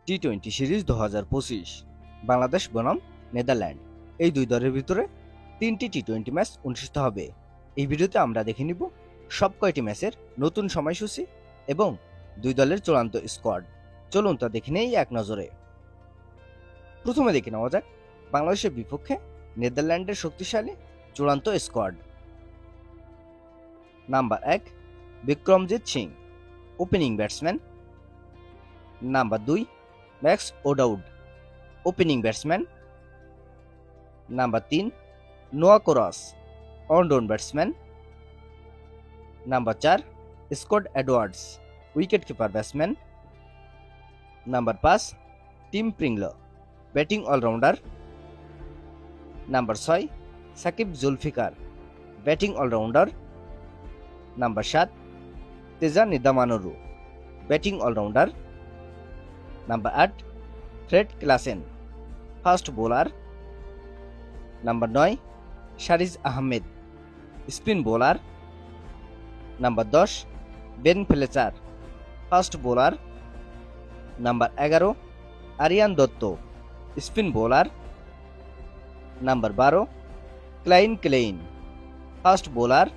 টি-20 series 2025 Bangladesh বনাম Netherland. এই দুই দলের ভিতরে 3টি টি-20 ম্যাচ অনুষ্ঠিত হবে। এই ভিডিওতে আমরা দেখে নিব সব কয়টি ম্যাচের নতুন সময়সূচি এবং দুই দলের চূড়ান্ত স্কোয়াড। চলুন তা দেখে নেই এক নজরে। প্রথমে দেখে নেওয়া যাক বাংলাদেশের বিপক্ষে নেদারল্যান্ডের শক্তিশালী চূড়ান্ত squad. Number 1 Vikramjit Singh, opening batsman. Number 2 Max O'Dowd, opening batsman. Number 3 Noah Croes, one down batsman. Number 4 Scott Edwards, wicket keeper batsman. Number 5 Tim Pringle, batting allrounder. Number 6 Saqib Zulfiqar, batting allrounder. Number 7 Teja Nidamanuru, batting allrounder. Number 8 Fred Klaassen, fast bowler. Number 9 Shariz Ahmed, spin bowler. Number 10 Ben Fletcher, fast bowler. Number 11 Aryan Dutta, spin bowler. Number 12 Klein, fast bowler.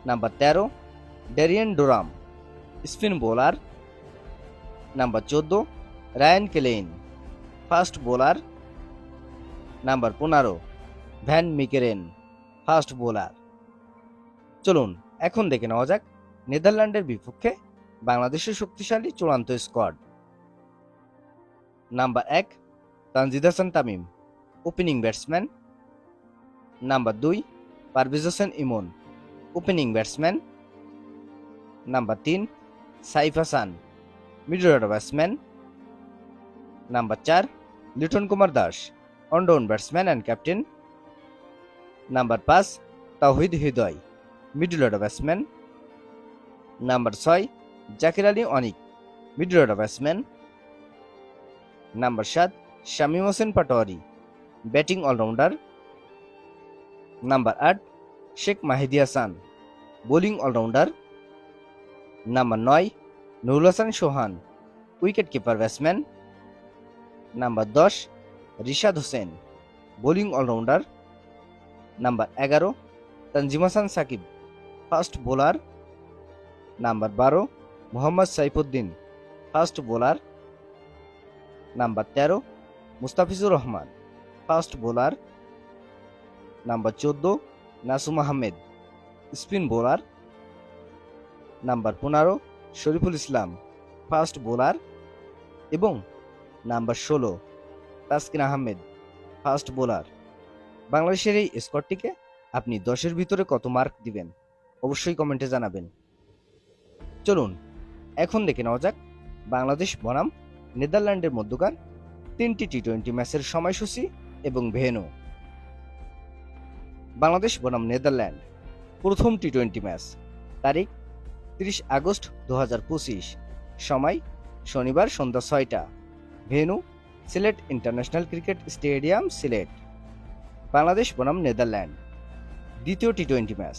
Number 13 Derian Doram, spin bowler. Number 14 Ryan Klein, fast bowler. Number 15 van Meekeren, fast bowler. চলুন এখন দেখে নেওয়া যাক নেদারল্যান্ডের বিপক্ষে বাংলাদেশের শক্তিশালী চূড়ান্ত squad. Number 1 Tanzid Hasan Tamim, opening batsman. Number 2 Parvez Hossain Emon, opening batsman. Number 3 Saif Hasan, middle order batsman. Number 4 Liton Kumar Das, one down batsman and captain. Number 5 Towhid Hridoy, middle order batsman. Number 6 Jaker Ali Anik, middle order batsman. Number 7 Shamim Hossain Patwari, batting allrounder. Number 8 Sheikh Mahedi Hasan, bowling allrounder. Number 9 Nurul Hasan Sohan, wicket keeper batsman. Number 10 Rishad Hossain, bowling allrounder. Number 11 Tanzim Hasan Sakib, fast bowler. Number 12 Mohammad Saifuddin, fast bowler. Number 13 Mustafizur Rahman, fast bowler. Number 14 Nasum Ahmed, spin bowler. Number 15 Shoriful Islam, fast bowler. এবং number 16 Taskin Ahmed, fast bowler. বাংলাদেশের এই স্কোয়াডটিকে আপনি 10-এর ভিতরে কত mark দিবেন অবশ্যই কমেন্টে জানাবেন। চলুন এখন দেখে নেওয়া যাক বাংলাদেশ বনাম নেদারল্যান্ডের মধ্যকার 3টি টি-20 ম্যাচের সময়সূচি এবং ভেন্যু। বাংলাদেশ বনাম নেদারল্যান্ড প্রথম টি-20 ম্যাচ, তারিখ 30 আগস্ট 2025, সময় শনিবার সন্ধ্যা 6টা, venue Sylhet international cricket stadium, Sylhet. Bangladesh বনাম নেদারল্যান্ড দ্বিতীয় টি-20 ম্যাচ,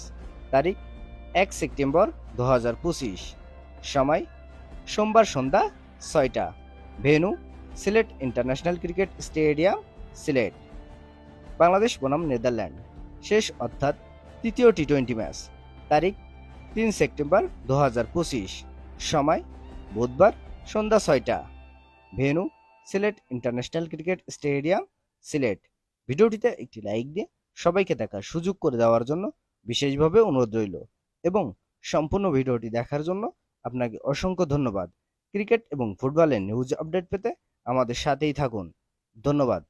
তারিখ 1 সেপ্টেম্বর 2025, সময় সোমবার সন্ধ্যা 6টা, venue Sylhet international cricket stadium, Sylhet. Bangladesh বনাম নেদারল্যান্ড শেষ অর্থাৎ তৃতীয় টি-20 ম্যাচ, তারিখ 3 সেপ্টেম্বর 2025, সময় বুধবার সন্ধ্যা 6টা, venue Sylhet international cricket stadium, Sylhet. ভিডিওটিতে একটি লাইক দিয়ে সবাইকে দেখার সুযোগ করে দেওয়ার জন্য বিশেষভাবে অনুরোধ রইল এবং সম্পূর্ণ ভিডিওটি দেখার জন্য আপনাকে অসংখ্য ধন্যবাদ। ক্রিকেট এবং ফুটবলের নিউজ আপডেট পেতে আমাদের সাথেই থাকুন। ধন্যবাদ।